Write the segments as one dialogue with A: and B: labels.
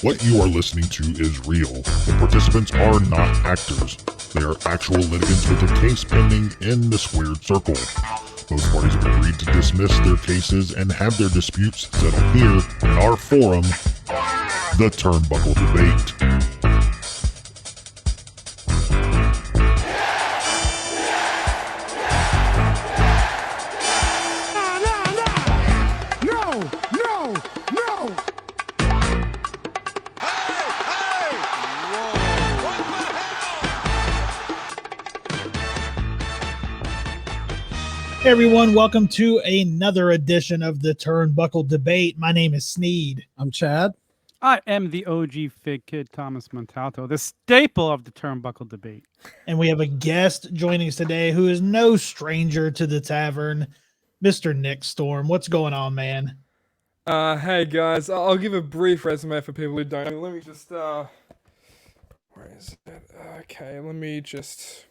A: What you are listening to is real. The participants are not actors. They are actual litigants with a case pending in the squared circle. Both parties have agreed to dismiss their cases and have their disputes settled here in our forum, the Turnbuckle Debate.
B: Hey everyone, welcome to another edition of the Turnbuckle Debate. My name is Sneed.
C: I'm Chad.
D: I am the OG Fig Kid, Thomas Montalto, the staple of the Turnbuckle Debate.
B: And we have a guest joining us today who is no stranger to the Tavern, Mr. Nick Storm. What's going on, man?
E: Hey guys, I'll give a brief resume for people who don't know. Let me just, where is it? Okay, let me just...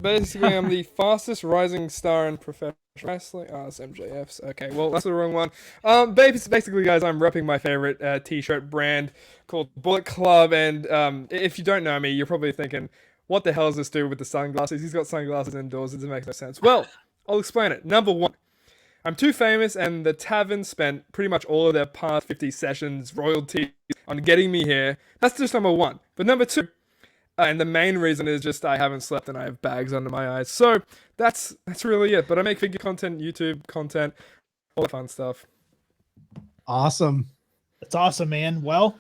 E: basically, I'm the fastest rising star in professional wrestling. It's MJF's. Okay, well, that's the wrong one. Basically, guys, I'm repping my favorite t-shirt brand called Bullet Club, and if you don't know me, you're probably thinking, what the hell is this dude with the sunglasses? He's got sunglasses indoors. It doesn't make no sense. Well, I'll explain it. Number one, I'm too famous, and the Tavern spent pretty much all of their past 50 sessions, royalties, on getting me here. That's just number one. But number two, and the main reason is just I haven't slept and I have bags under my eyes. So that's really it. But I make figure content, YouTube content, all that fun stuff.
C: Awesome.
B: That's awesome, man. Well,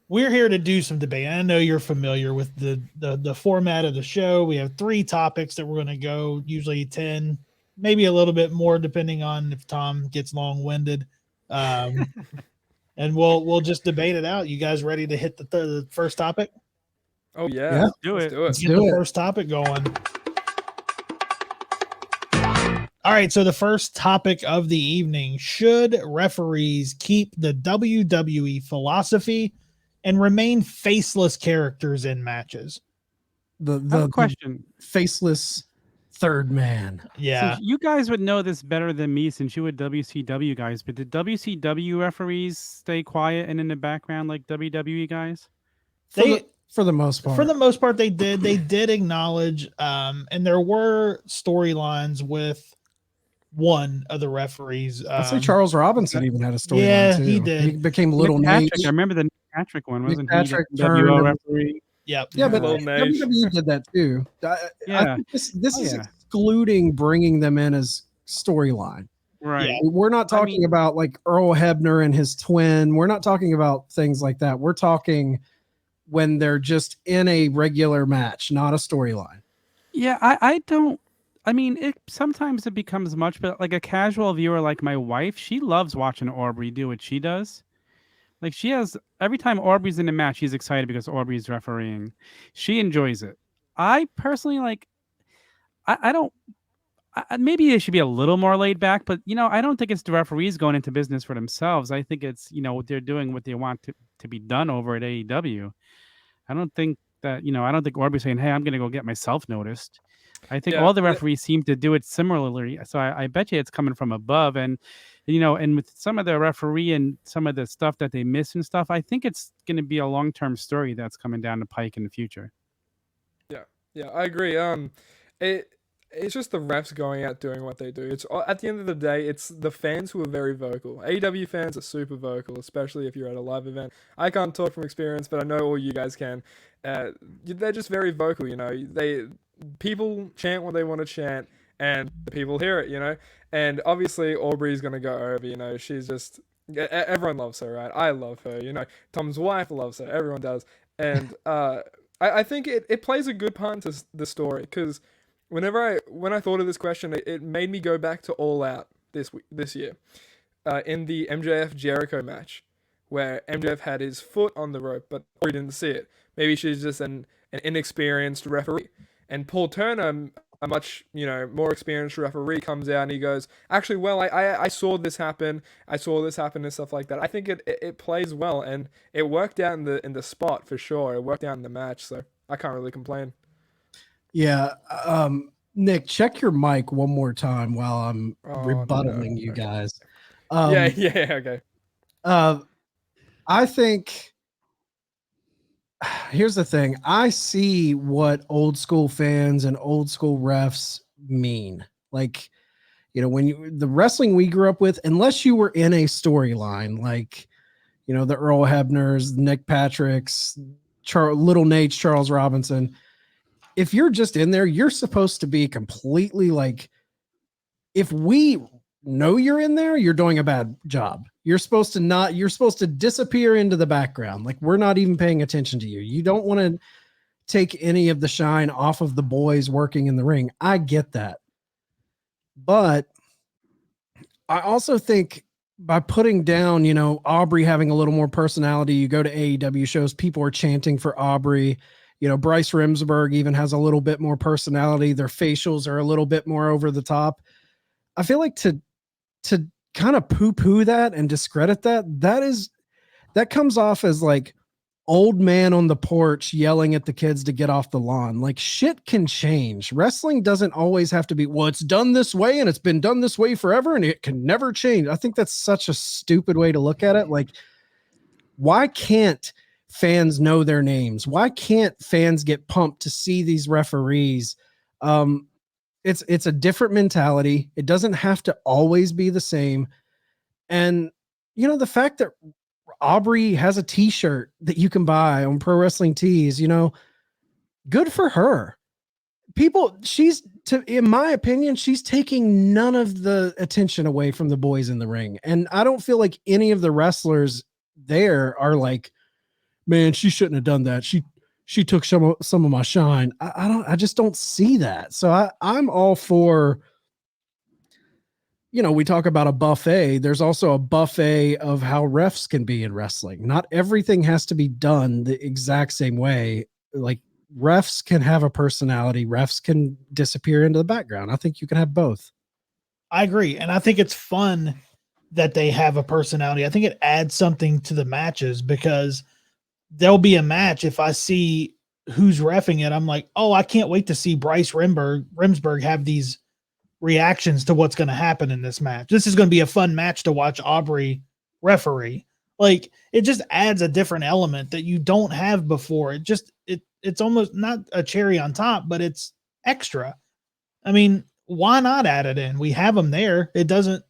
B: we're here to do some debate. I know you're familiar with the format of the show. We have 3 topics that we're going to go, usually 10, maybe a little bit more depending on if Tom gets long-winded. And we'll just debate it out. You guys ready to hit the first topic?
E: Oh yeah,
D: Let's do it.
B: Let's get the first topic going. All right, so the first topic of the evening: should referees keep the WWE philosophy and remain faceless characters in matches?
C: The
D: question.
C: Faceless third man.
B: Yeah,
D: So you guys would know this better than me since you were WCW guys, but did WCW referees stay quiet and in the background like WWE guys?
C: For the most part.
B: For the most part, they did. They did acknowledge, and there were storylines with one of the referees.
C: I say Charles Robinson even had a storyline.
B: Yeah,
C: too.
B: he did.
C: He became Little
D: Nick
C: Nate.
D: Patrick, I remember the Nick Patrick one, wasn't
C: Patrick
D: he? The WO
C: turned-
D: referee.
B: Yep.
C: Yeah, but
E: Little Nate.
C: WWE did that too. I
D: Yeah.
C: think this is
D: yeah.
C: excluding bringing them in as storyline.
D: Right.
B: Yeah.
C: We're not talking about like Earl Hebner and his twin. We're not talking about things like that. We're talking when they're just in a regular match, not a storyline.
D: Yeah, I don't. I mean, sometimes it becomes much, but like a casual viewer like my wife, she loves watching Aubrey do what she does. Like she has every time Aubrey's in a match, she's excited because Aubrey's refereeing. She enjoys it. I personally like. I don't. Maybe they should be a little more laid back, but I don't think it's the referees going into business for themselves. I think it's they're doing what they want to be done over at AEW. I don't think that I don't think Aubrey's saying, "Hey, I'm going to go get myself noticed." I think all the referees seem to do it similarly. So I bet you it's coming from above, and and with some of the referee and some of the stuff that they miss and stuff, I think it's going to be a long-term story that's coming down the pike in the future.
E: Yeah, I agree. It's just the refs going out doing what they do. It's at the end of the day, it's the fans who are very vocal. AEW fans are super vocal, especially if you're at a live event. I can't talk from experience, but I know all you guys can. They're just very vocal. People chant what they want to chant, and the people hear it. And obviously, Aubrey's gonna go over. She's just everyone loves her, right? I love her. Tom's wife loves her. Everyone does, and I think it plays a good part into the story because. When I thought of this question, it made me go back to All Out this year, in the MJF Jericho match, where MJF had his foot on the rope, but we didn't see it. Maybe she's just an inexperienced referee, and Paul Turner, a much more experienced referee, comes out and he goes, actually, well, I saw this happen, and stuff like that. I think it plays well, and it worked out in the spot for sure. It worked out in the match, so I can't really complain.
C: Yeah. Nick, check your mic one more time while I'm rebuttaling you guys.
E: Okay.
C: I think here's the thing. I see what old school fans and old school refs mean. Like, when the wrestling we grew up with, unless you were in a storyline, like, the Earl Hebners, Nick Patricks, Little Nate's, Charles Robinson, if you're just in there, you're supposed to be completely like, if we know you're in there, you're doing a bad job. You're supposed to disappear into the background. Like, we're not even paying attention to you. You don't want to take any of the shine off of the boys working in the ring. I get that. But I also think by putting down, Aubrey having a little more personality, you go to AEW shows, people are chanting for Aubrey. Bryce Remsburg even has a little bit more personality. Their facials are a little bit more over the top. I feel like to kind of poo-poo that and discredit that comes off as like old man on the porch yelling at the kids to get off the lawn. Like, shit can change. Wrestling doesn't always have to be, well, it's done this way and it's been done this way forever and it can never change. I think that's such a stupid way to look at it. Like, why can't fans know their names? Why can't fans get pumped to see these referees? It's a different mentality. It doesn't have to always be the same. And, the fact that Aubrey has a t-shirt that you can buy on Pro Wrestling Tees, good for her. In my opinion, she's taking none of the attention away from the boys in the ring. And I don't feel like any of the wrestlers there are like, man, she shouldn't have done that. She took some of my shine. I just don't see that. So I'm all for, we talk about a buffet. There's also a buffet of how refs can be in wrestling. Not everything has to be done the exact same way. Like, refs can have a personality. Refs can disappear into the background. I think you can have both.
B: I agree. And I think it's fun that they have a personality. I think it adds something to the matches, because there'll be a match. If I see who's reffing it, I'm like, oh, I can't wait to see Bryce Remsburg have these reactions to what's going to happen in this match. This is going to be a fun match to watch Aubrey referee. Like, it just adds a different element that you don't have before. It's almost not a cherry on top, but it's extra. I mean, why not add it in? We have them there. It doesn't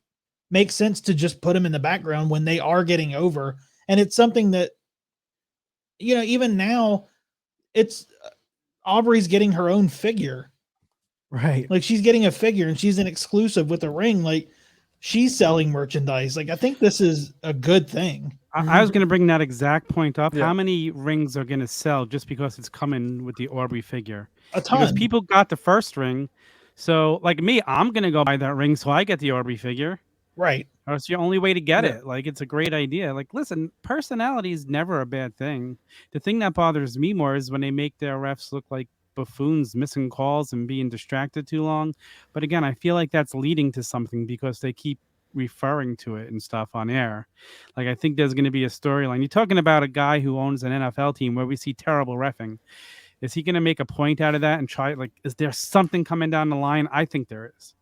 B: make sense to just put them in the background when they are getting over. And it's something that, even now, it's Aubrey's getting her own figure.
C: Right.
B: Like, she's getting a figure and she's an exclusive with the ring. Like, she's selling merchandise. Like, I think this is a good thing.
D: I was going to bring that exact point up.
E: Yeah.
D: How many rings are going to sell just because it's coming with the Aubrey figure?
B: A ton.
D: Because people got the first ring. So, like me, I'm going to go buy that ring so I get the Aubrey figure.
B: Right.
D: Or it's the only way to get it. Like, it's a great idea. Like, listen, personality is never a bad thing. The thing that bothers me more is when they make their refs look like buffoons, missing calls and being distracted too long. But again, I feel like that's leading to something because they keep referring to it and stuff on air. Like, I think there's going to be a storyline. You're talking about a guy who owns an NFL team where we see terrible reffing. Is he going to make a point out of that and try, like, is there something coming down the line? I think there is.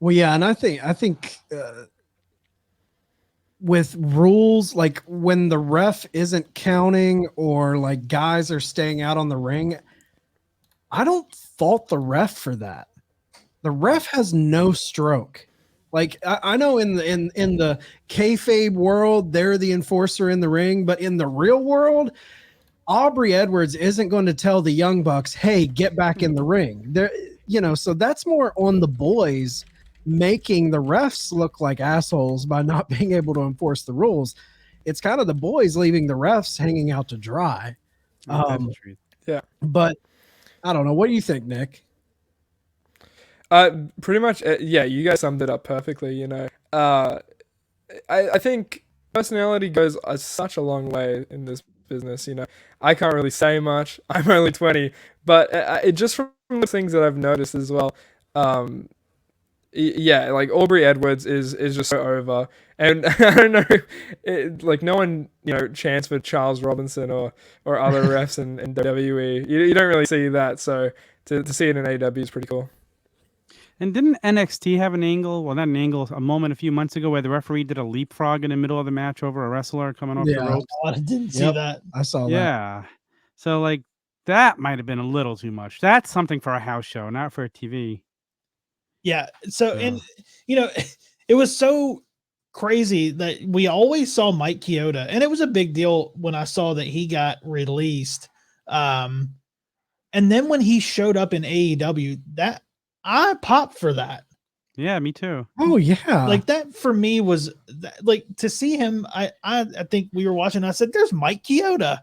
C: Well, yeah, and I think with rules, like when the ref isn't counting or like guys are staying out on the ring, I don't fault the ref for that. The ref has no stroke. Like, I know in the kayfabe world, they're the enforcer in the ring, but in the real world, Aubrey Edwards isn't going to tell the Young Bucks, "Hey, get back in the ring." There, so that's more on the boys making the refs look like assholes by not being able to enforce the rules. It's kind of the boys leaving the refs hanging out to dry.
D: That's the truth.
E: Yeah.
C: But I don't know. What do you think, Nick?
E: Pretty much, yeah, you guys summed it up perfectly, I think personality goes such a long way in this business, I can't really say much. I'm only 20, but it just from the things that I've noticed as well, yeah, like Aubrey Edwards is just so over, and I don't know, like no one chants for Charles Robinson or other refs in WWE. You don't really see that, so to see it in AEW is pretty cool.
D: And didn't NXT have an angle? Well, not an angle. A moment a few months ago where the referee did a leapfrog in the middle of the match over a wrestler coming off the
C: Yeah.
D: ropes.
B: Oh, I didn't see
C: Yep.
B: that.
C: I saw that.
D: Yeah. So like that might have been a little too much. That's something for a house show, not for a TV.
B: Yeah. So,
D: Yeah.
B: and you know, it was so crazy that we always saw Mike Chioda, and it was a big deal when I saw that he got released. And then when he showed up in AEW, that I popped for that.
D: Yeah, me too.
C: Oh yeah.
B: Like that for me was like to see him. I think we were watching. I said, "There's Mike Chioda."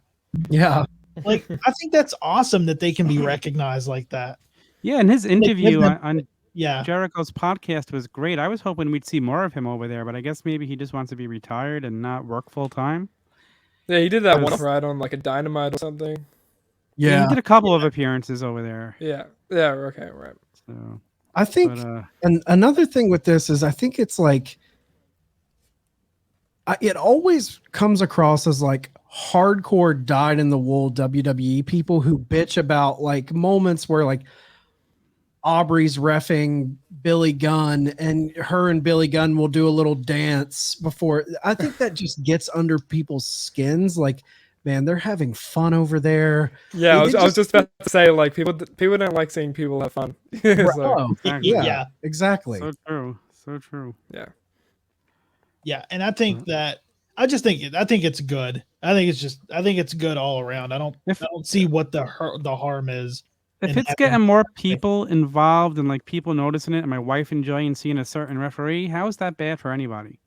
C: yeah.
B: Like I think that's awesome that they can be recognized like that.
D: Yeah, and his interview
B: them-
D: on
B: Yeah.
D: Jericho's podcast was great. I was hoping we'd see more of him over there, but I guess maybe he just wants to be retired and not work full time.
E: Yeah, he did that one
D: Because-
E: ride on like a Dynamite or something.
D: Yeah,
C: Yeah.
D: he did a couple of appearances over there.
E: Yeah. Yeah. Okay. Right.
D: So,
C: I think
D: but
C: and another thing with this is I think it's like it always comes across as like hardcore dyed in the wool WWE people who bitch about like moments where like Aubrey's reffing Billy Gunn and her and Billy Gunn will do a little dance before. I think that just gets under people's skins. Like, man, they're having fun over there.
E: Yeah,
C: They
E: I was just about to say like people don't like seeing people have fun. So,
C: Oh,
D: exactly.
C: yeah, exactly.
D: So true. So true.
B: Yeah, and I think that I think it's good. I think it's good all around. I don't see what the harm is.
D: If
B: and
D: it's
B: having-
D: getting more people involved and like people noticing it and my wife enjoying seeing a certain referee, how is that bad for anybody?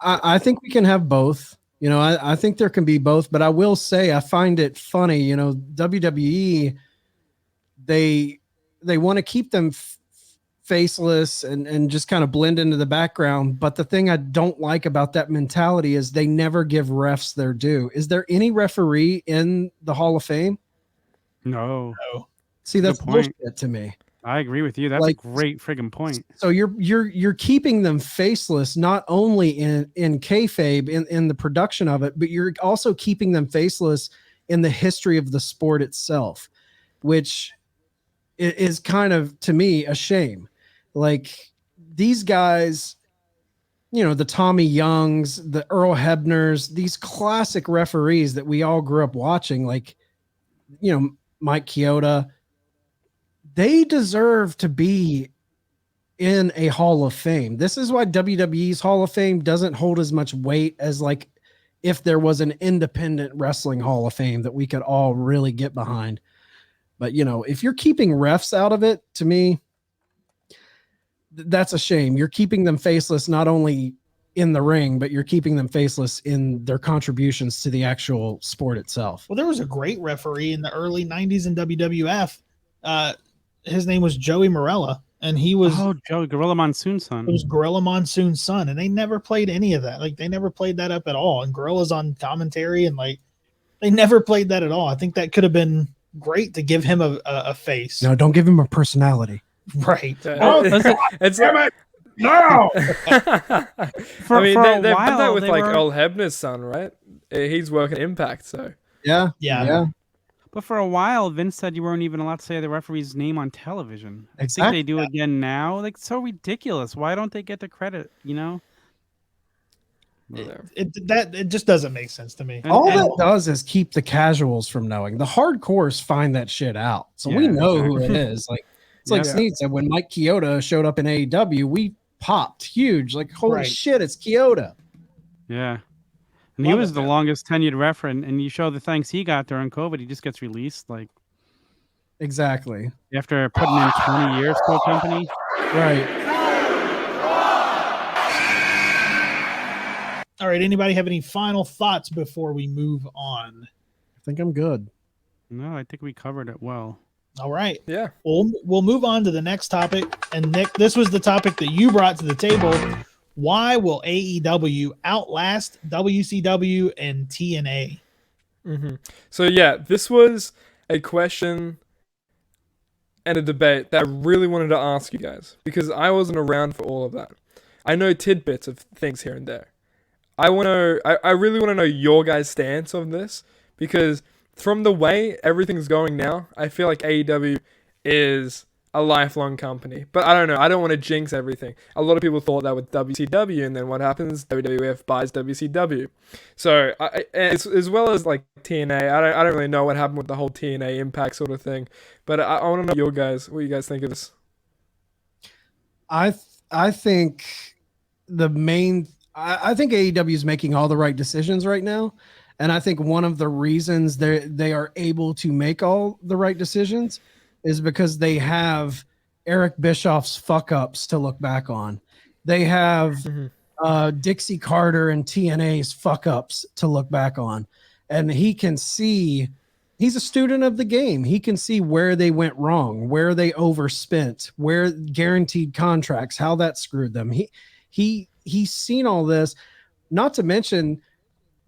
C: I think we can have both. You know, I think there can be both, but I will say I find it funny. You know, WWE they want to keep them faceless and just kind of blend into the background. But the thing I don't like about that mentality is they never give refs their due. Is there any referee in the Hall of Fame?
D: No,
C: See, that's
D: Good point.
C: bullshit to me.
D: I agree with you. That's
C: Like-
D: a great friggin' point.
C: So you're keeping them faceless not only in kayfabe in the production of it, but you're also keeping them faceless in the history of the sport itself, which is kind of to me a shame. Like these guys, you know, the Tommy Youngs, the Earl Hebners, these classic referees that we all grew up watching, like, you know, Mike Chioda, they deserve to be in a Hall of Fame. This is why WWE's Hall of Fame doesn't hold as much weight as like if there was an independent wrestling Hall of Fame that we could all really get behind. But, you know, if you're keeping refs out of it, to me, that's a shame. You're keeping them faceless not only in the ring, but you're keeping them faceless in their contributions to the actual sport itself.
B: Well, there was a great referee in the early '90s in WWF. His name was Joey Morella, and he was
D: Joey Gorilla Monsoon's son.
B: it was Gorilla Monsoon's son, and they never played any of that. Like they never played that up at all. And Gorilla's on commentary, and like they never played that at all. I think that could have been great to give him a face.
C: No, don't give him a personality.
B: Right.
E: It's like,
C: No.
D: For,
E: I mean,
D: for a
E: they've
D: while,
E: done that with
D: they
E: like
D: were,
E: Earl Hebner's son, right? He's working Impact, so
C: Yeah.
B: Yeah.
D: but for a while, Vince said you weren't even allowed to say the referee's name on television. I think
C: Exactly.
D: they do again now. Like, so ridiculous. Why don't they get the credit? You know.
E: yeah.
B: It just doesn't make sense to me.
D: And-
C: All
D: and-
C: that does is keep the casuals from knowing. The hardcores find that shit out. So we
D: Yeah,
C: know who
D: exactly.
C: it is. Like it's like
E: Yeah.
C: Sneed said, when Mike Chioda showed up in AEW, we popped huge. Like, holy
B: Right.
C: shit, it's Chioda.
D: Yeah. And he
B: Love
D: was
B: it,
D: the
B: man.
D: longest tenured ref, and you show the thanks he got during COVID, he just gets released like
C: Exactly.
D: after putting in 20 years to a company.
C: Right.
B: All right. Anybody have any final thoughts before we move on?
C: I think I'm good.
D: No, I think we covered it well.
B: All right.
E: Yeah.
B: We'll move on to the next topic. And Nick, this was the topic that you brought to the table. Why will AEW outlast WCW and TNA?
E: So yeah, this was a question and a debate that I really wanted to ask you guys because I wasn't around for all of that. I know tidbits of things here and there. I really want to know your guys' stance on this because from the way everything's going now, I feel like AEW is a lifelong company. But I don't know. I don't want to jinx everything. A lot of people thought that with WCW, and then what happens? WWF buys WCW. So as well as like TNA, I don't really know what happened with the whole TNA Impact sort of thing. But I want to know what you guys think of this.
C: I think I think AEW is making all the right decisions right now. And I think one of the reasons they are able to make all the right decisions is because they have Eric Bischoff's fuck ups to look back on. They have Dixie Carter and TNA's fuck ups to look back on. And he can see, he's a student of the game. He can see where they went wrong, where they overspent, where guaranteed contracts, how that screwed them. He's seen all this, not to mention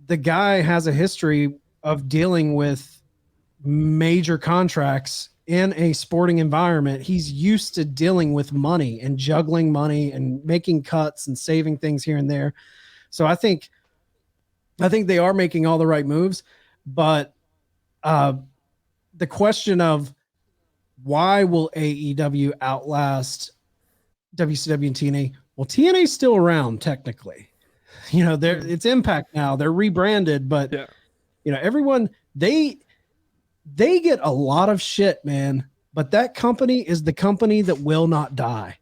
C: the guy has a history of dealing with major contracts in a sporting environment. He's used to dealing with money and juggling money and making cuts and saving things here and there. So I think they are making all the right moves, but the question of why will AEW outlast WCW and TNA? Well, TNA is still around technically. You know, it's Impact now. They're rebranded, but you know, everyone they get a lot of shit, man. But that company is the company that will not die.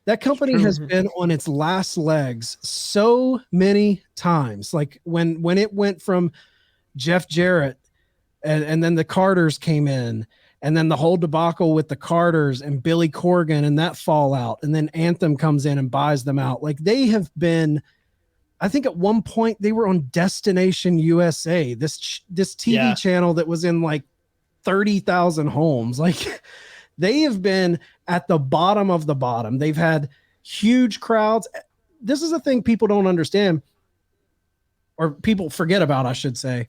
C: That company has been on its last legs so many times. Like when it went from Jeff Jarrett and then the Carters came in, and then the whole debacle with the Carters and Billy Corgan and that fallout, and then Anthem comes in and buys them out. Like they have been. I think at one point they were on Destination USA, this TV channel that was in like 30,000 homes. Like they have been at the bottom of the bottom. They've had huge crowds. This is a thing people don't understand, or people forget about, I should say.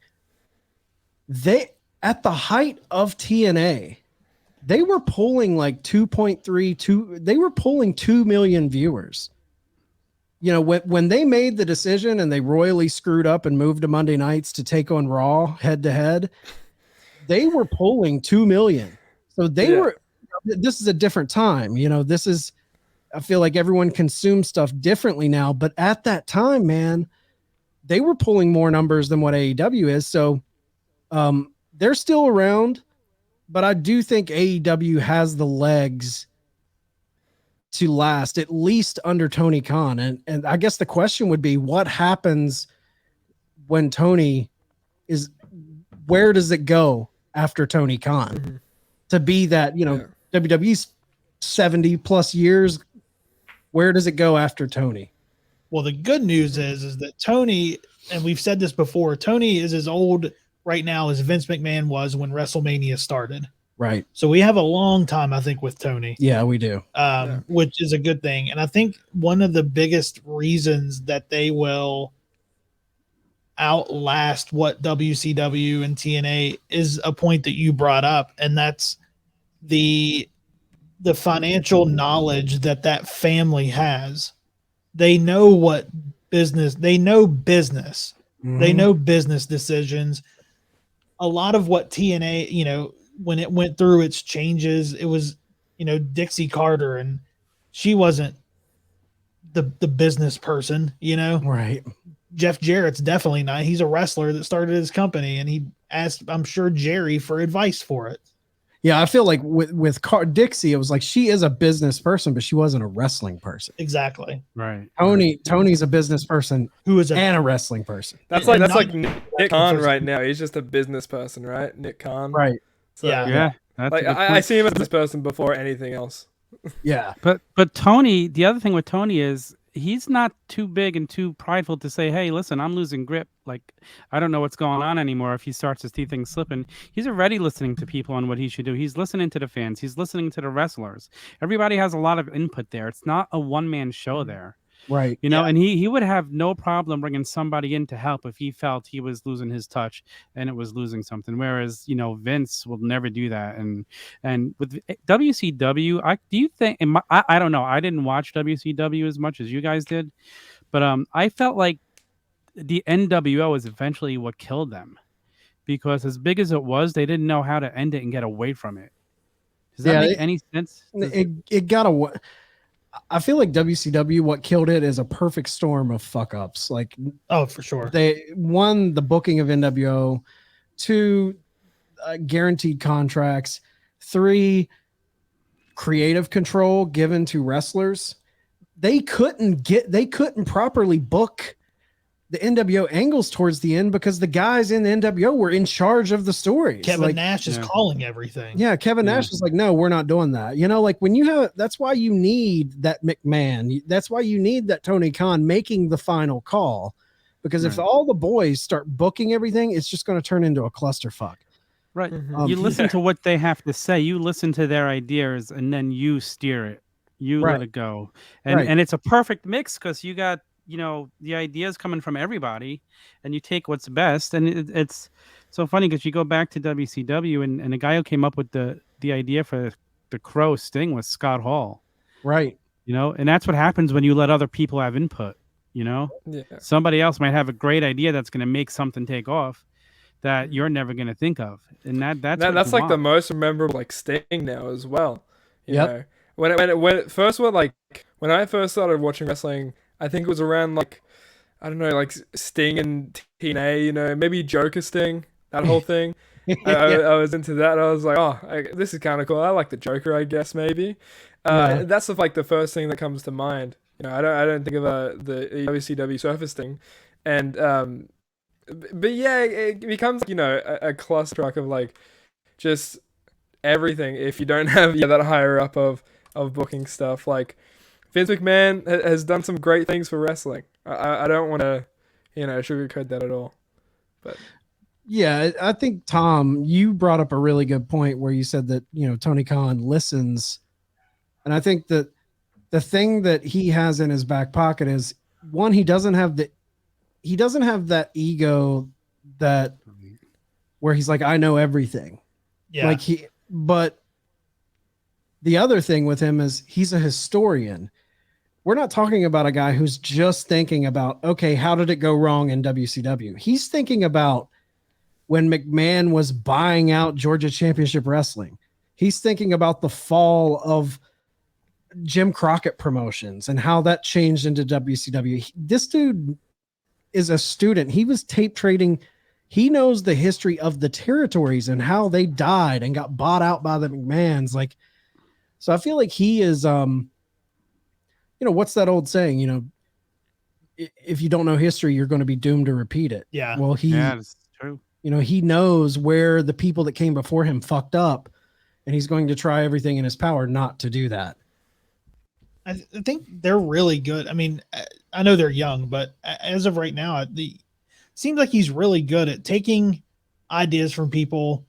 C: At the height of TNA, they were pulling like 2.32. They were pulling 2 million viewers. You know, when they made the decision and they royally screwed up and moved to Monday nights to take on Raw head to head, they were pulling 2 million. So this is a different time. You know, I feel like everyone consumes stuff differently now, but at that time, man, they were pulling more numbers than what AEW is. So they're still around, but I do think AEW has the legs to last, at least under Tony Khan. And I guess the question would be, what happens when Tony is, where does it go after Tony Khan to be that, you know, WWE's 70 plus years. Where does it go after Tony?
B: Well, the good news is that Tony, and we've said this before, Tony is as old right now as Vince McMahon was when WrestleMania started.
C: Right.
B: So we have a long time, I think, with Tony.
C: Yeah, we do.
B: Which is a good thing. And I think one of the biggest reasons that they will outlast what WCW and TNA is a point that you brought up, and that's the financial knowledge that family has. They know what business, they know business. They know business decisions. A lot of what TNA, you know, when it went through its changes, it was, you know, Dixie Carter, and she wasn't the business person, you know?
C: Right.
B: Jeff Jarrett's definitely not. He's a wrestler that started his company, and he asked, I'm sure, Jerry for advice for it.
C: Yeah, I feel like with Dixie, it was like she is a business person, but she wasn't a wrestling person.
B: Exactly.
D: Right.
C: Tony's a business person
B: who is
C: and a wrestling person.
E: That's like Nick Khan right now. He's just a business person, right? Nick Khan.
C: Right.
E: So,
B: yeah.
D: That's
E: like I see him as this person before anything else.
C: Yeah.
D: But Tony, the other thing with Tony is he's not too big and too prideful to say, hey, listen, I'm losing grip. Like, I don't know what's going on anymore. If he starts to see things slipping, he's already listening to people on what he should do. He's listening to the fans. He's listening to the wrestlers. Everybody has a lot of input there. It's not a one-man show there.
C: Right.
D: You know, and he would have no problem bringing somebody in to help if he felt he was losing his touch and it was losing something. Whereas, you know, Vince will never do that. And with WCW, do you think, I don't know, I didn't watch WCW as much as you guys did, but I felt like the NWO is eventually what killed them, because as big as it was, they didn't know how to end it and get away from it. Does that
C: Yeah,
D: make any sense?
C: it gotta. I feel like WCW, what killed it is a perfect storm of fuck ups. Like
B: Oh, for sure.
C: they one, the booking of NWO, two, guaranteed contracts, three, creative control given to wrestlers. They couldn't properly book the NWO angles towards the end because the guys in the NWO were in charge of the stories.
B: Kevin Nash is calling everything.
C: Yeah, Kevin Nash is like, no, we're not doing that. You know, like when you have, that's why you need that McMahon. That's why you need that Tony Khan making the final call, because if all the boys start booking everything, it's just going to turn into a clusterfuck.
D: Right. You listen to what they have to say. You listen to their ideas, and then you steer it. You let it go, and it's a perfect mix because you got the ideas coming from everybody, and you take what's best. And it's so funny because you go back to WCW, and the guy who came up with the idea for the Crow Sting was Scott Hall,
C: right?
D: And that's what happens when you let other people have input. Somebody else might have a great idea that's going to make something take off that you're never going to think of, and that's
E: like the most memorable Sting now as well. You know, when it first went when I first started watching wrestling, I think it was around I don't know, Sting and TNA, maybe Joker Sting, that whole thing. I was into that. I was like, this is kind of cool. I like the Joker, I guess maybe. That's the first thing that comes to mind. I don't think of the WCW Surface thing, and but yeah, it becomes a clusterfuck of just everything if you don't have that higher up of booking stuff. Vince McMahon has done some great things for wrestling. I don't want to sugarcoat that at all, but
C: yeah, I think Tom, you brought up a really good point where you said that Tony Khan listens, and I think that the thing that he has in his back pocket is, one, he doesn't have that ego that where he's like, I know everything. Yeah. But the other thing with him is he's a historian. We're not talking about a guy who's just thinking about, okay, how did it go wrong in WCW? He's thinking about when McMahon was buying out Georgia Championship Wrestling. He's thinking about the fall of Jim Crockett Promotions and how that changed into WCW. This dude is a student. He was tape trading. He knows the history of the territories and how they died and got bought out by the McMahons. So I feel like he is, what's that old saying? If you don't know history, you're going to be doomed to repeat it.
B: Yeah.
C: Well,
D: that's true.
C: He knows where the people that came before him fucked up, and he's going to try everything in his power not to do that.
B: I think they're really good. I mean, I know they're young, but as of right now, it seems like he's really good at taking ideas from people,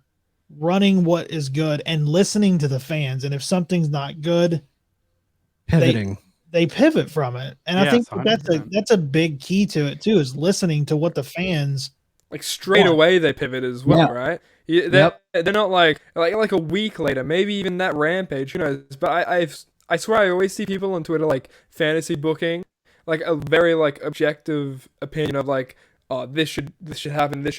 B: running what is good, and listening to the fans. And if something's not good,
C: pivoting,
B: they pivot from it. And I think
D: 100%.
B: that's a big key to it too, is listening to what the fans
E: straight away they pivot as well, right? They're not like a week later, maybe even that Rampage, who knows? But I swear I always see people on Twitter fantasy booking, a very objective opinion of this should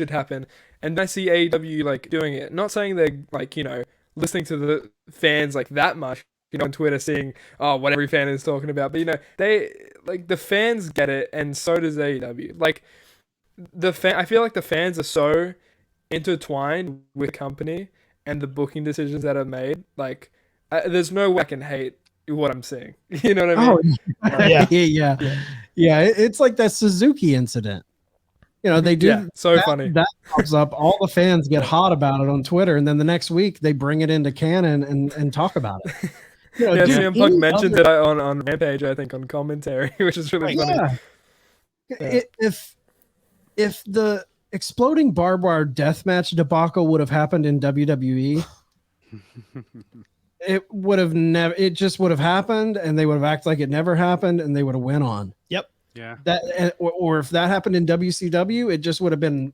E: happen, and I see AEW doing it. Not saying they're listening to the fans that much, on Twitter, seeing what every fan is talking about, but they the fans get it, and so does AEW. I feel like the fans are so intertwined with the company and the booking decisions that are made. There's no way I can hate what I'm seeing. You know what I mean?
C: Yeah. It's like that Suzuki incident. They do. Yeah,
E: so funny. That
C: pops up. All the fans get hot about it on Twitter, and then the next week they bring it into canon and talk about it.
E: CM Punk mentioned it on Rampage, I think, on commentary, which is really funny.
C: Yeah. If the exploding barbed wire deathmatch debacle would have happened in WWE, it would have never. It just would have happened, and they would have acted like it never happened, and they would have went on.
B: Yep.
D: Yeah.
C: Or if that happened in WCW, it just would have been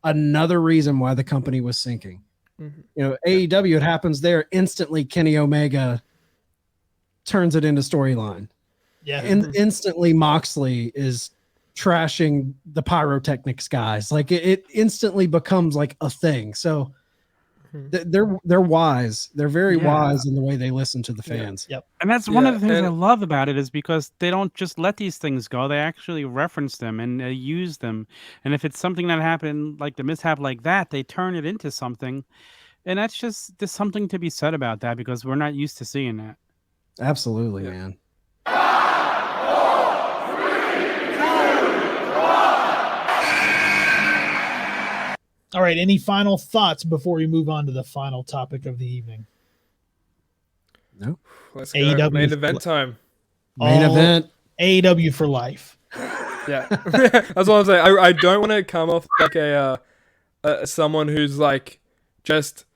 C: another reason why the company was sinking. Mm-hmm. AEW, it happens there instantly. Kenny Omega turns it into storyline.
B: Yeah.
C: And instantly Moxley is trashing the pyrotechnics guys. It instantly becomes a thing. So They're wise. They're very
D: Yeah.
C: wise in the way they listen to the fans.
B: Yep.
D: And that's one of the
E: Yeah,
D: things I
E: and-
D: love about it is because they don't just let these things go. They actually reference them and use them. And if it's something that happened, like the mishap like that, they turn it into something. And that's just, there's something to be said about that because we're not used to seeing that.
C: Absolutely,
E: Yeah.
C: man.
B: All right. Any final thoughts before we move on to the final topic of the evening?
C: No.
E: Let's go.
B: AEW
E: Main event time.
C: Main
B: All-
C: event.
B: AEW for life.
E: Yeah, that's what I'm saying. I don't want to come off like a someone who's like just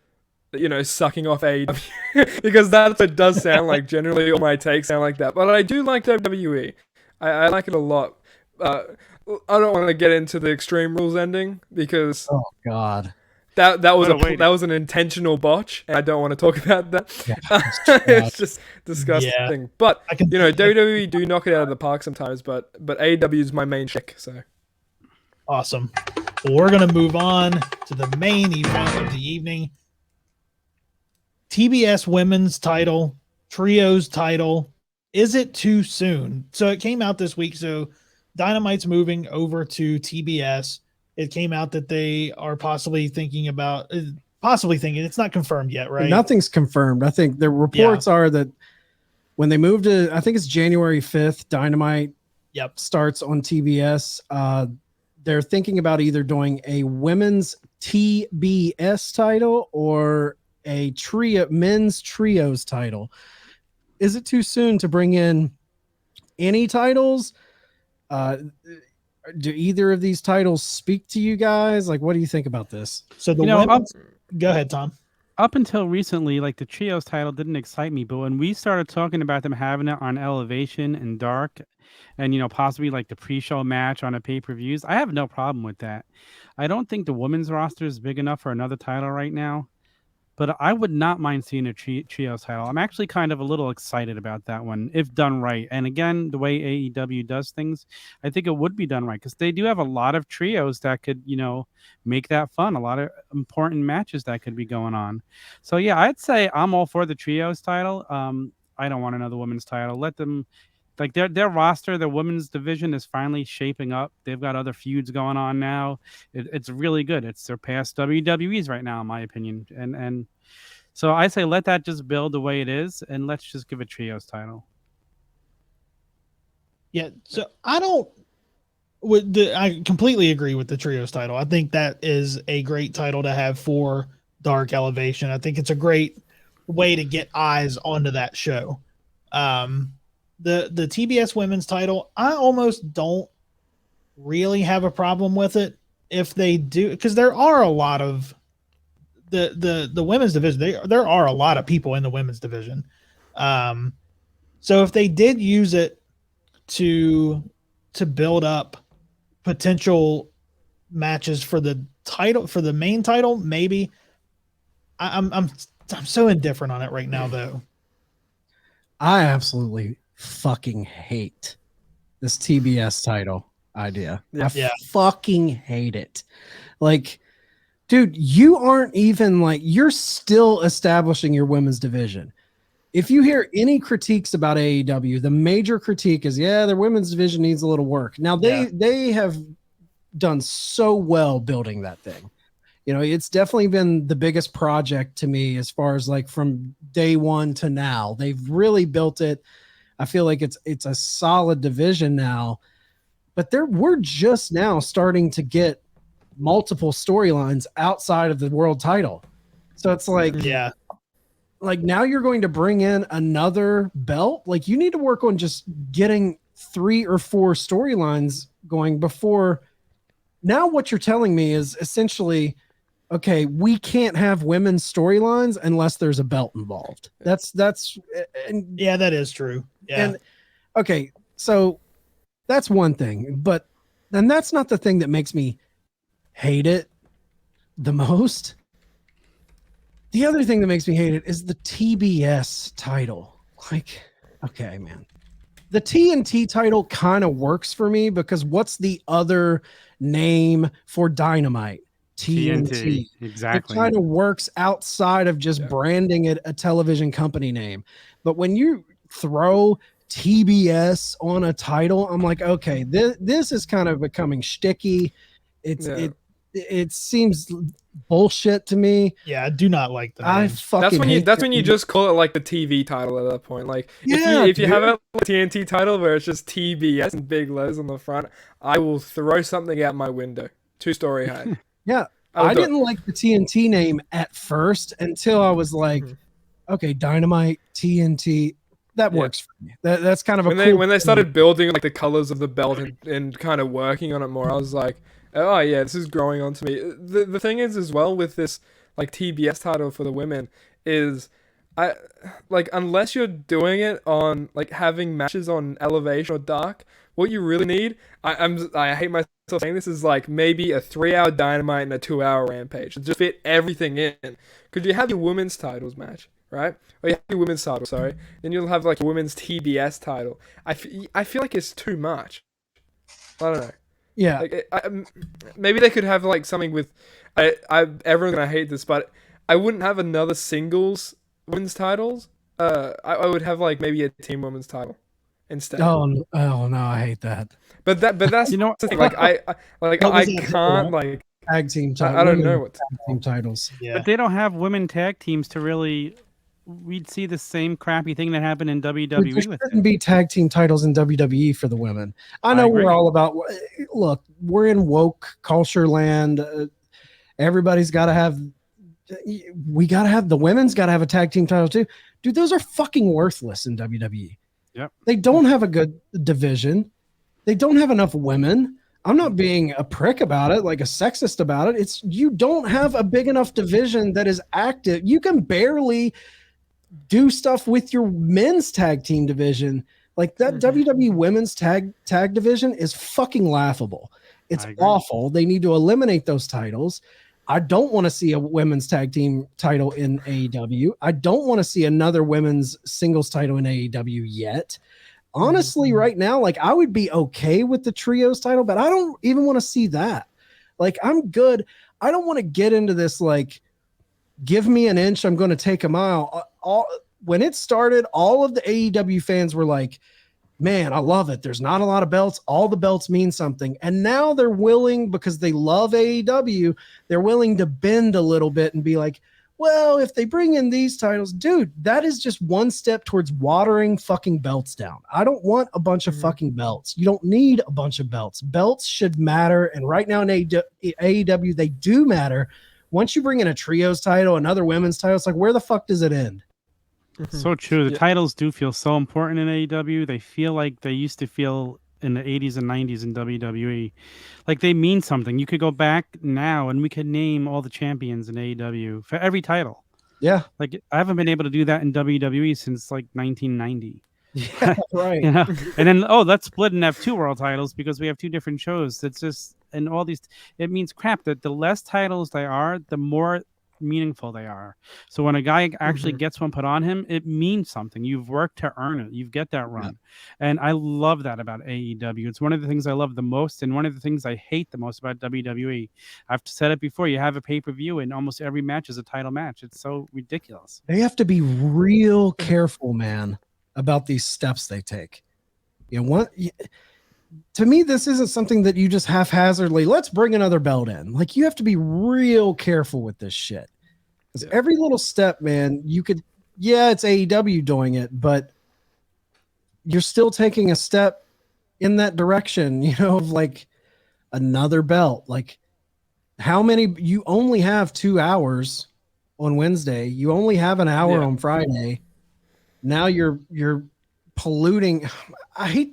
E: sucking off AEW because that's what it does sound like. Generally, all my takes sound like that. But I do like WWE. I like it a lot. I don't want to get into the Extreme Rules ending because
C: Oh God.
E: that was
D: Oh, wait.
E: that was an intentional botch, and I don't want to talk about that.
C: Yeah,
E: It's just disgusting.
B: Yeah.
E: But
B: I can
E: WWE do knock it out of the park sometimes. But AEW is my main shtick. So
B: Awesome. Well, we're going to move on to the main event of the evening. TBS women's title, trios title. Is it too soon? So it came out this week. So Dynamite's moving over to TBS. It came out that they are possibly thinking, it's not confirmed yet, right?
C: Nothing's confirmed. I think the reports are that when they move to, I think it's January 5th, Dynamite
B: Yep.
C: starts on TBS. They're thinking about either doing a women's TBS title or a men's trios title. Is it too soon to bring in any titles? Do either of these titles speak to you guys? Like, what do you think about this?
B: So the
D: You know,
B: women's, go ahead, Tom.
D: Up until recently, like the trios title didn't excite me, but when we started talking about them having it on Elevation and Dark, and possibly like the pre-show match on a pay-per-views, I have no problem with that. I don't think the women's roster is big enough for another title right now, but I would not mind seeing a trios title. I'm actually kind of a little excited about that one if done right. And again, the way AEW does things, I think it would be done right because they do have a lot of trios that could, make that fun. A lot of important matches that could be going on. So yeah, I'd say I'm all for the trios title. I don't want another women's title. Let them, like their roster, their women's division is finally shaping up. They've got other feuds going on now. It's really good. It's surpassed WWE's right now, in my opinion. And so I say let that just build the way it is, and let's just give it trios title.
B: Yeah, so I completely agree with the trios title. I think that is a great title to have for Dark Elevation. I think it's a great way to get eyes onto that show. The TBS women's title, I almost don't really have a problem with it if they do, because there are a lot of the women's division. There are a lot of people in the women's division. So if they did use it to build up potential matches for the title, for the main title, maybe. I'm so indifferent on it right now, though.
C: I absolutely fucking hate this TBS title idea.
E: Yeah.
C: I fucking hate it. Like, dude, you aren't even you're still establishing your women's division. If you hear any critiques about AEW, the major critique is, their women's division needs a little work. Now they have done so well building that thing. It's definitely been the biggest project to me as far as from day one to now. They've really built it. I feel like it's a solid division now, but we're just now starting to get multiple storylines outside of the world title. So it's now you're going to bring in another belt. You need to work on just getting 3 or 4 storylines going before. Now what you're telling me is essentially, okay, we can't have women's storylines unless there's a belt involved. That's and
B: Yeah, that is true. Yeah.
C: And okay, so that's one thing, but then that's not the thing that makes me hate it the most. The other thing that makes me hate it is the TBS title. Okay, man. The TNT title kind of works for me because what's the other name for Dynamite? TNT.
D: Exactly.
C: It kind of works outside of just branding it a television company name. But when you throw TBS on a title, I'm like, okay, this is kind of becoming shticky. It seems bullshit to me.
B: Yeah, I do not like the name.
C: I fucking
E: that's when you just call it like the TV title at that point. Like if you have a TNT title where it's just TBS and big letters on the front, I will throw something out my window. 2-story high.
C: Yeah. I didn't like the TNT name at first until I was like, okay, Dynamite, TNT, that works for me. That's kind of
E: when they started building like the colors of the belt and kind of working on it more, I was like, oh yeah, this is growing onto me. The thing is as well with this like TBS title for the women is unless you're doing it on like having matches on Elevation or Dark, what you really need, I hate myself saying this, is like maybe a 3-hour Dynamite and a 2-hour Rampage. Just fit everything in. Because you have your women's titles match, right? Or you have your women's title, sorry. Then you'll have like a women's TBS title. I feel like it's too much. I don't know.
C: Yeah.
E: Like, maybe they could have like something with. Everyone's gonna hate this, but I wouldn't have another singles women's titles. I would have like maybe a team women's title instead.
C: Oh no, I hate that.
E: But that's the thing. Like I can't like
C: tag team titles.
E: I don't know what
C: tag team titles.
B: Yeah.
D: But they don't have women tag teams to really. We'd see the same crappy thing that happened in WWE.
C: There shouldn't be tag team titles in WWE for the women. I know we're all about. Look, we're in woke culture land. Everybody's got to have. We got to have the women's got to have a tag team title too, dude. Those are fucking worthless in WWE.
D: Yep.
C: They don't have a good division. They don't have enough women. I'm not being a prick about it, like a sexist about it. It's you don't have a big enough division that is active. You can barely do stuff with your men's tag team division. Like that WWE women's tag division is fucking laughable. It's awful. They need to eliminate those titles. I don't want to see a women's tag team title in AEW. I don't want to see another women's singles title in AEW yet. Honestly, right now, like I would be okay with the trios title, but I don't even want to see that. Like I'm good. I don't want to get into this like give me an inch, I'm going to take a mile. When it started, all of the AEW fans were like, man, I love it. There's not a lot of belts. All the belts mean something. And now they're willing, because they love AEW, they're willing to bend a little bit and be like, well, if they bring in these titles, dude, that is just one step towards watering fucking belts down. I don't want a bunch of fucking belts. You don't need a bunch of belts. Belts should matter. And right now in AEW, they do matter. Once you bring in a trios title, another women's title, it's like, where the fuck does it end?
D: So true. The titles do feel so important in AEW. They feel like they used to feel in the 80s and 90s in WWE. Like they mean something. You could go back now and we could name all the champions in AEW for every title.
C: Yeah.
D: Like I haven't been able to do that in WWE since like 1990.
C: Yeah, right.
D: You know? And then, let's split and have 2 world titles because we have 2 different shows. It's just, and all these, it means crap that the less titles they are, the more meaningful they are. So when a guy actually gets one put on him, it means something. You've worked to earn it. You get that run. And I love that about AEW. It's one of the things I love the most and one of the things I hate the most about WWE. I've said it before, you have a pay-per-view and almost every match is a title match. It's so ridiculous.
C: They have to be real careful, man, about these steps they take. You know, to me, this isn't something that you just haphazardly, let's bring another belt in. Like, you have to be real careful with this shit. Because every little step, man, you could, it's AEW doing it, but you're still taking a step in that direction, you know, of like another belt. Like, how many, you only have 2 hours on Wednesday. You only have an hour on Friday. Now you're polluting. I hate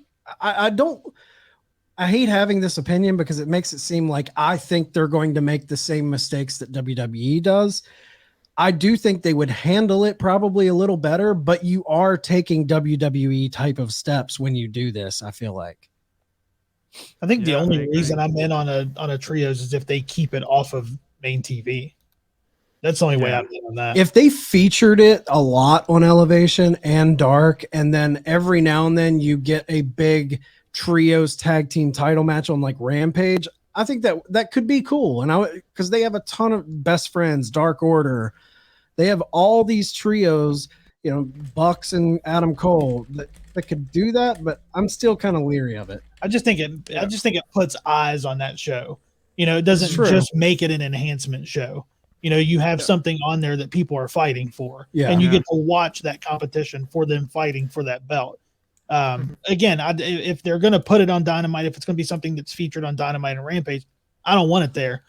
C: having this opinion because it makes it seem like I think they're going to make the same mistakes that WWE does. I do think they would handle it probably a little better, but you are taking WWE type of steps when you do this, I feel like.
B: I think the only reason I'm in on a trios is if they keep it off of main TV. That's the only way I'm in on that.
C: If they featured it a lot on Elevation and Dark, and then every now and then you get a big trios tag team title match on like Rampage, I think that could be cool. And because they have a ton of best friends, Dark Order. They have all these trios, Bucks and Adam Cole that could do that, but I'm still kind of leery of it.
B: I just think it puts eyes on that show. It doesn't
C: True.
B: just make it an enhancement show. You have something on there that people are fighting for,
C: Yeah.
B: and you get to watch that competition for them fighting for that belt. Again, if they're going to put it on Dynamite, if it's going to be something that's featured on Dynamite and Rampage, I don't want it there.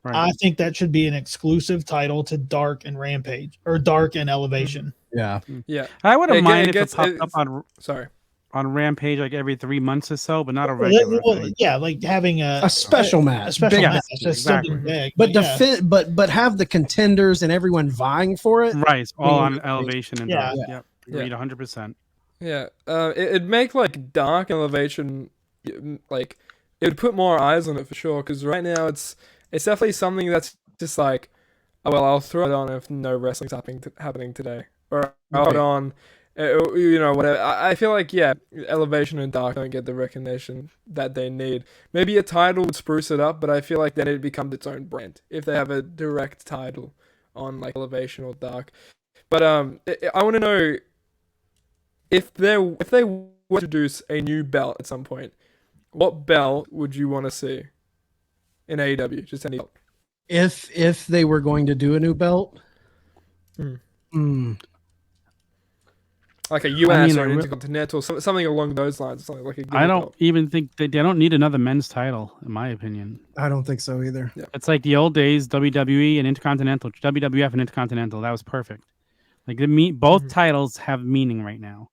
D: Right.
B: I think that should be an exclusive title to Dark and Rampage, or Dark and Elevation.
C: Yeah.
E: Yeah.
D: I wouldn't mind if
E: gets-
D: it popped up on
E: Sorry.
D: Rampage like every 3 months or so, but not a regular thing.
B: Yeah, like having
C: A special match.
B: a special
C: Big
B: match.
C: match.
B: That's
D: Exactly.
B: something big.
C: But
B: yeah.
C: but have the contenders and everyone vying for it.
D: Right, it's all on
C: Yeah.
D: Elevation and
B: Yeah.
D: Dark. Yep. Agreed 100%.
E: Yeah. It'd make like Dark Elevation, like it would put more eyes on it for sure. Because right now it's definitely something that's just like, oh well, I'll throw it on if no wrestling's happening today, or I'll put it on, whatever. I feel like Elevation and Dark don't get the recognition that they need. Maybe a title would spruce it up, but I feel like then it becomes its own brand if they have a direct title on like Elevation or Dark. But I want to know if they were to introduce a new belt at some point, what belt would you want to see in AEW? Just any belt.
C: If they were going to do a new belt.
E: Like a US or an
D: I
E: Intercontinental, something along those lines. Something like a
D: I don't
E: belt.
D: even think they don't need another men's title, in my opinion.
C: I don't think so either.
D: It's like the old days, WWE and Intercontinental, WWF and Intercontinental. That was perfect. Like both titles have meaning right now.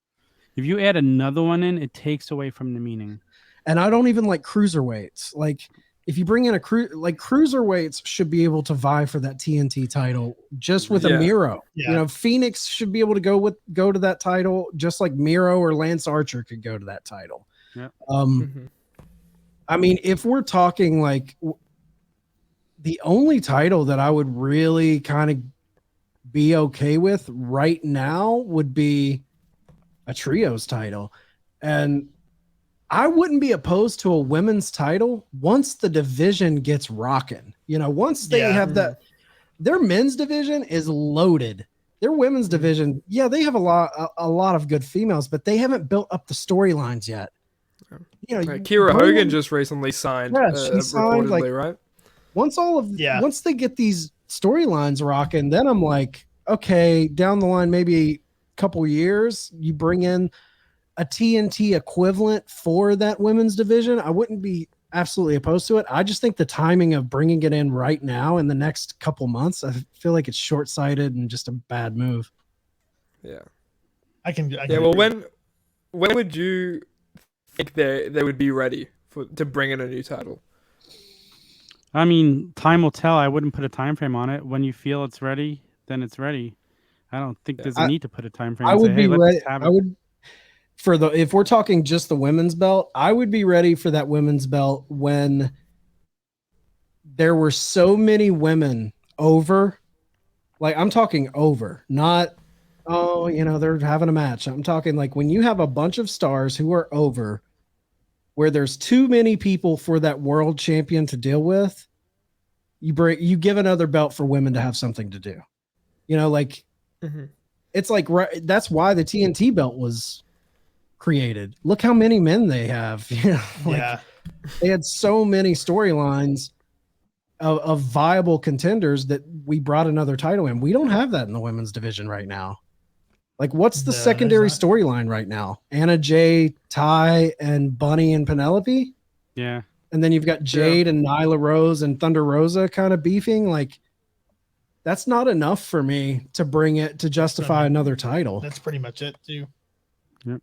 D: If you add another one in, it takes away from the meaning.
C: And I don't even like cruiserweights. Like if you bring in cruiserweights should be able to vie for that TNT title just with a Miro.
B: Yeah.
C: Phoenix should be able to go to that title just like Miro or Lance Archer could go to that title.
D: Yeah.
C: I mean, if we're talking like the only title that I would really kind of be okay with right now would be a trios title. And I wouldn't be opposed to a women's title once the division gets rocking. Once they have that, their men's division is loaded. Their women's division, they have a lot of good females, but they haven't built up the storylines yet.
E: Kira Hogan just recently signed.
C: Yeah, she signed,
E: reportedly, right?
C: Once they get these storylines rocking, then I'm like, okay, down the line, maybe a couple years, you bring in a TNT equivalent for that women's division. I wouldn't be absolutely opposed to it. I just think the timing of bringing it in right now in the next couple months, I feel like it's short-sighted and just a bad move.
E: Yeah.
B: I can
E: well, when would you think they would be ready to bring in a new title?
D: I mean, time will tell. I wouldn't put a time frame on it. When you feel it's ready, then it's ready. I don't think there's a need to put a time frame.
C: I would be ready.
D: Let's have it.
C: If we're talking just the women's belt, I would be ready for that women's belt when there were so many women over. Like I'm talking over, not they're having a match. I'm talking like when you have a bunch of stars who are over, where there's too many people for that world champion to deal with, you give another belt for women to have something to do. It's like that's why the TNT belt was created. Look how many men they have. They had so many storylines of viable contenders that we brought another title in. We don't have that in the women's division right now. Like, what's the secondary storyline right now? Anna Jay, Ty, and Bunny and Penelope.
D: Yeah.
C: And then you've got Jade and Nyla Rose and Thunder Rosa kind of beefing. Like, that's not enough for me to bring it to justify another title.
B: That's pretty much it too.
D: Yep.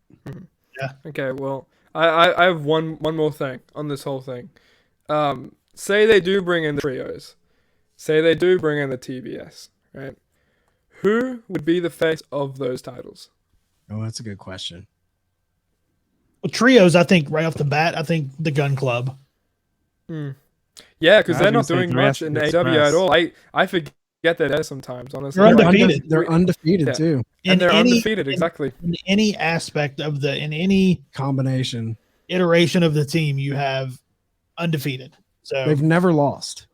B: Yeah.
E: Okay. Well, I have one more thing on this whole thing. Say they do bring in the trios. Say they do bring in the TBS, right? Who would be the face of those titles?
C: Oh, that's a good question.
B: Well, trios, I think right off the bat, I think the Gun Club.
E: Yeah, because they're not doing much in AEW at all. I forget they're there sometimes, honestly.
B: They're undefeated.
C: They're undefeated too.
E: And they're undefeated, exactly.
B: In any aspect in any
C: combination
B: iteration of the team, you have undefeated. So
C: They've never lost.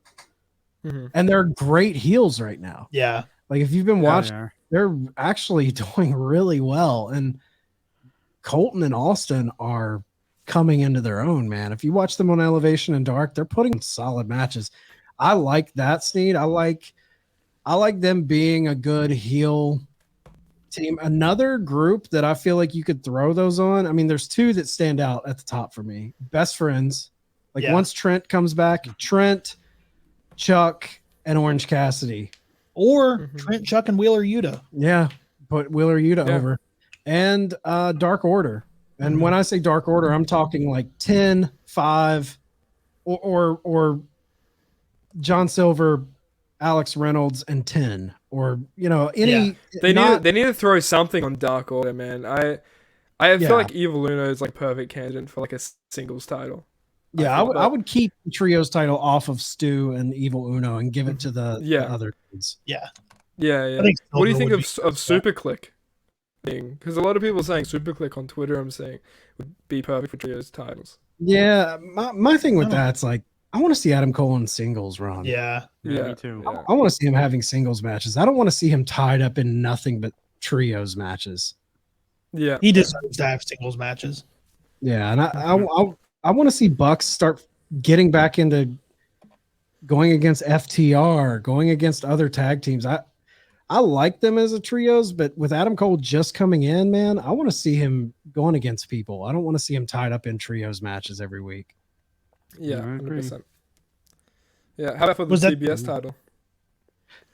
E: Mhm.
C: And they're great heels right now.
B: yeah,
C: Like if you've been
D: Yeah,
C: watching,
D: they are.
C: they're actually doing really well. And Colton and Austin are coming into their own, man. If you watch them on Elevation and Dark, they're putting on solid matches. I like that, Sneed. I like them being a good heel team. Another group that I feel like you could throw those on. I mean, there's two that stand out at the top for me. Best friends. Like
B: Yeah.
C: once Trent comes back, Trent, Chuck, and Orange Cassidy.
B: or
E: Mhm.
B: Trent, Chuck, and Wheeler Yuta.
C: Yeah, put Wheeler Yuta
E: Yeah.
C: over. And Dark Order. And when I say Dark Order, I'm talking like 10, 5, or John Silver, Alex Reynolds, and 10. Or, you know, any
E: They
C: not,
E: need to throw something on Dark Order, man. I
C: Yeah.
E: feel like Evil Uno is like perfect candidate for like a singles title.
C: yeah,
E: feel
C: I would keep the trios title off of Stu and Evil Uno and give it to the
E: Yeah.
C: other kids.
B: Yeah,
E: Yeah.
B: I think
E: What do you
B: Silver
E: think
B: would
E: of
B: be
E: of Super Click? Because a lot of people are saying Super Click on Twitter, I'm saying, would be perfect for trios titles.
C: Yeah, my thing with
B: I don't-
C: that's like, I want to see Adam Cole in singles run.
B: yeah,
D: Yeah, me too.
E: Yeah.
C: I want to see him having singles matches. I don't want to see him tied up in nothing but trios matches.
E: Yeah.
B: he deserves to have singles matches.
C: Yeah, and I want to see Bucks start getting back into going against FTR, going against other tag teams. I like them as a trios, but with Adam Cole just coming in, man, I want to see him going against people. I don't want to see him tied up in trios matches every week.
E: Yeah,
D: I agree.
E: 100%. Yeah, how about for the
B: Was that-
E: TBS title?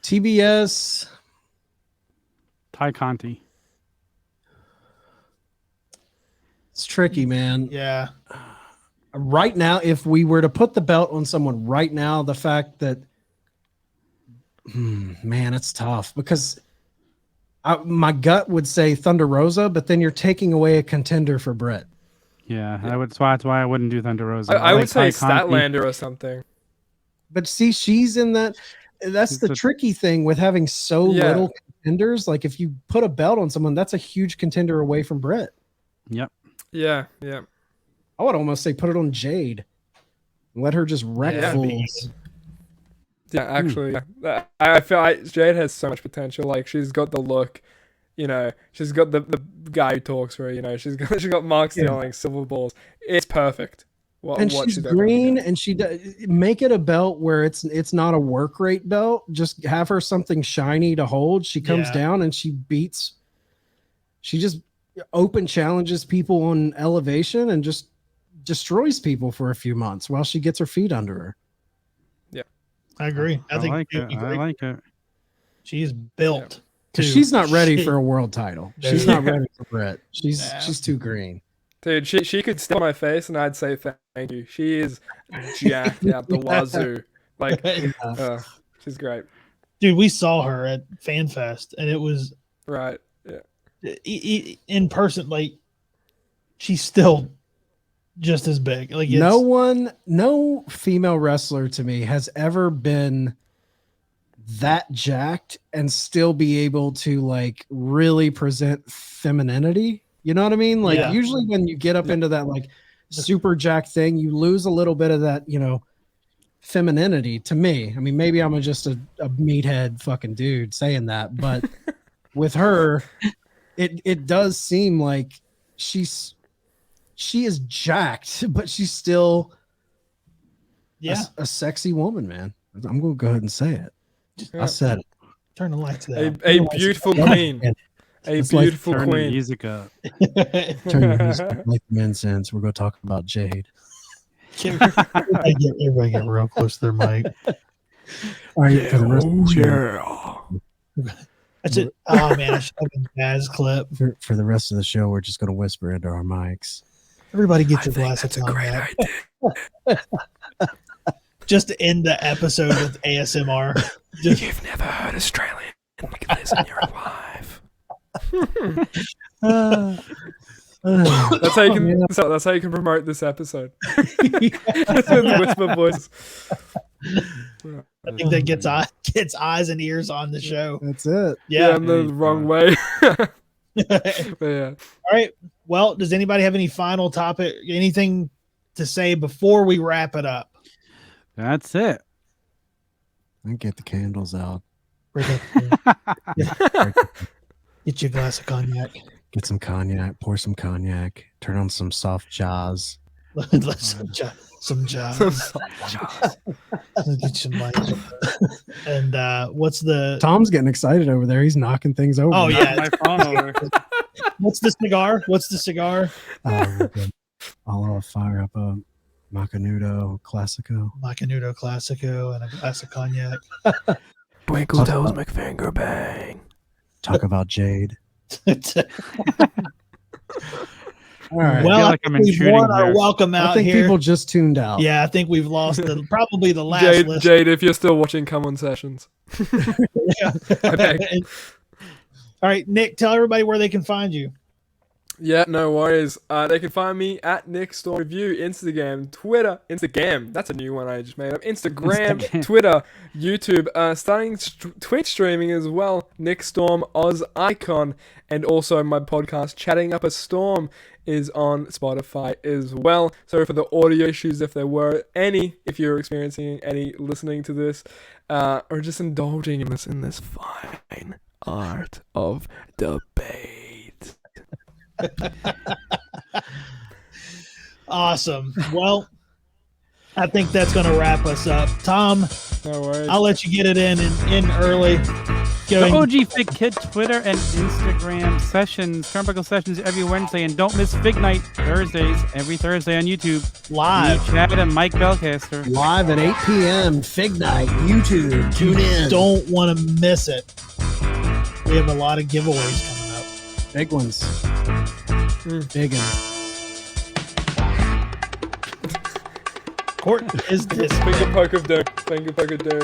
C: TBS,
D: Ty Conti.
C: it's tricky, man.
B: Yeah,
C: Right now, if we were to put the belt on someone right now, the fact that, man, it's tough because my gut would say Thunder Rosa, but then you're taking away a contender for Brett.
D: Yeah, that's why I wouldn't do Thunder Rosa.
E: I
D: like
E: would say
D: Ty Conti.
E: Statlander or something.
C: But see, she's in that. That's
D: It's
C: the
D: a-
C: tricky thing with having so
E: Yeah.
C: little contenders. Like if you put a belt on someone, that's a huge contender away from Brett.
D: Yep.
E: Yeah.
C: I would almost say put it on Jade and let her just wreck
B: Yeah,
C: fools.
E: Yeah, actually, yeah. I feel like Jade has so much potential. Like she's got the look, you know. She's got the guy who talks for her. You know, she's got Mark stealing silver balls. It's perfect.
C: And she's green, and she make it a belt where it's not a work rate belt. Just have her something shiny to hold. She comes
B: Yeah.
C: down and she beats. She just open challenges people on Elevation and just destroys people for a few months while she gets her feet under her.
B: I agree. I think
D: like
B: it'd
D: it.
B: be
D: I
B: great.
D: like it.
B: She's built.
C: Because
B: to
C: she's not ready
B: shit.
C: for a world title.
B: No.
C: She's not ready for Brett. She's
B: Nah.
C: she's too green.
E: Dude, she could step on my face and I'd say thank you. She is jacked out the wazoo. Like, she's great.
B: Dude, we saw her at FanFest, and it was
E: Right. Yeah.
B: in person. Like, she's still just as big. Like, it's,
C: No female wrestler to me has ever been that jacked and still be able to like really present femininity. You know what I mean? Like
B: Yeah.
C: usually when you get up into that like super jacked thing, you lose a little bit of that, you know, femininity to me. I mean, maybe I'm just a meathead fucking dude saying that, but with her, it does seem like she is jacked, but she's still a sexy woman, man. I'm gonna go ahead and say it. I said it.
B: turn the lights down.
E: A beautiful queen. A
C: It's like
E: beautiful
D: Turn the
E: queen.
D: music up.
C: Turn your music up like men sense. We're gonna talk about Jade.
B: Everybody get real close to their mic.
C: All right, for the rest of the show,
B: That's it. Oh man, I should have a jazz clip.
C: for the rest of the show, we're just gonna whisper into our mics.
B: Everybody get your glass of cognac. Just to end the episode with ASMR. Just,
E: You've never heard Australian like this in your life. That's how you can. That's how you can promote this episode. With whisper voice.
B: I think that gets eyes and ears on the show.
C: That's it.
E: Yeah,
B: Yeah.
E: in the wrong way. But yeah.
B: All right. Well, does anybody have any final topic, anything to say before we wrap it up?
D: That's it.
C: And get the candles out.
B: Break up, get you a glass of cognac.
C: Get some cognac. Pour some cognac. Turn on some soft jazz.
B: Some jazz. Get some light. And what's the
C: Tom's getting excited over there. He's knocking things over.
B: Oh yeah.
D: My phone over.
B: What's the cigar? What's the cigar?
C: I'll fire up a Macanudo Classico.
B: Macanudo Classico and a glass of cognac.
E: Twinkle Toes McFinger Bang.
C: Talk about Jade. All
D: I
C: right.
D: feel
B: Well,
D: like I'm
B: we've
D: intruding
B: won our
D: here.
B: welcome out
C: I think
B: here.
C: people just tuned out.
B: Yeah, I think we've lost probably the last list.
E: Jade, if you're still watching, come on sessions.
B: Yeah.
E: I beg.
B: All right, Nick, tell everybody where they can find you.
E: Yeah, no worries. They can find me at Nick Storm Review, Instagram, Twitter, Instagram. That's a new one I just made up. Instagram, Twitter, YouTube. Starting Twitch streaming as well. Nick Storm Oz Icon, and also my podcast, Chatting Up a Storm, is on Spotify as well. Sorry for the audio issues if there were any. If you're experiencing any listening to this, or just indulging in this fine art of debate.
B: Awesome. Well, I think that's going to wrap us up. Tom,
E: No worries.
B: I'll let you get it in early.
D: The OG Fig Kid Twitter and Instagram sessions, Turnbuckle sessions every Wednesday, and don't miss Fig Night Thursdays every Thursday on YouTube.
B: Live.
D: Me, Chad, and Mike Belcaster.
C: Live at 8 p.m. Fig Night. YouTube. Tune in.
B: Don't want to miss it. We have a lot of giveaways coming up.
C: Big ones. Big ones.
B: Court is this.
E: Finger poke of doom. Finger poke of doom.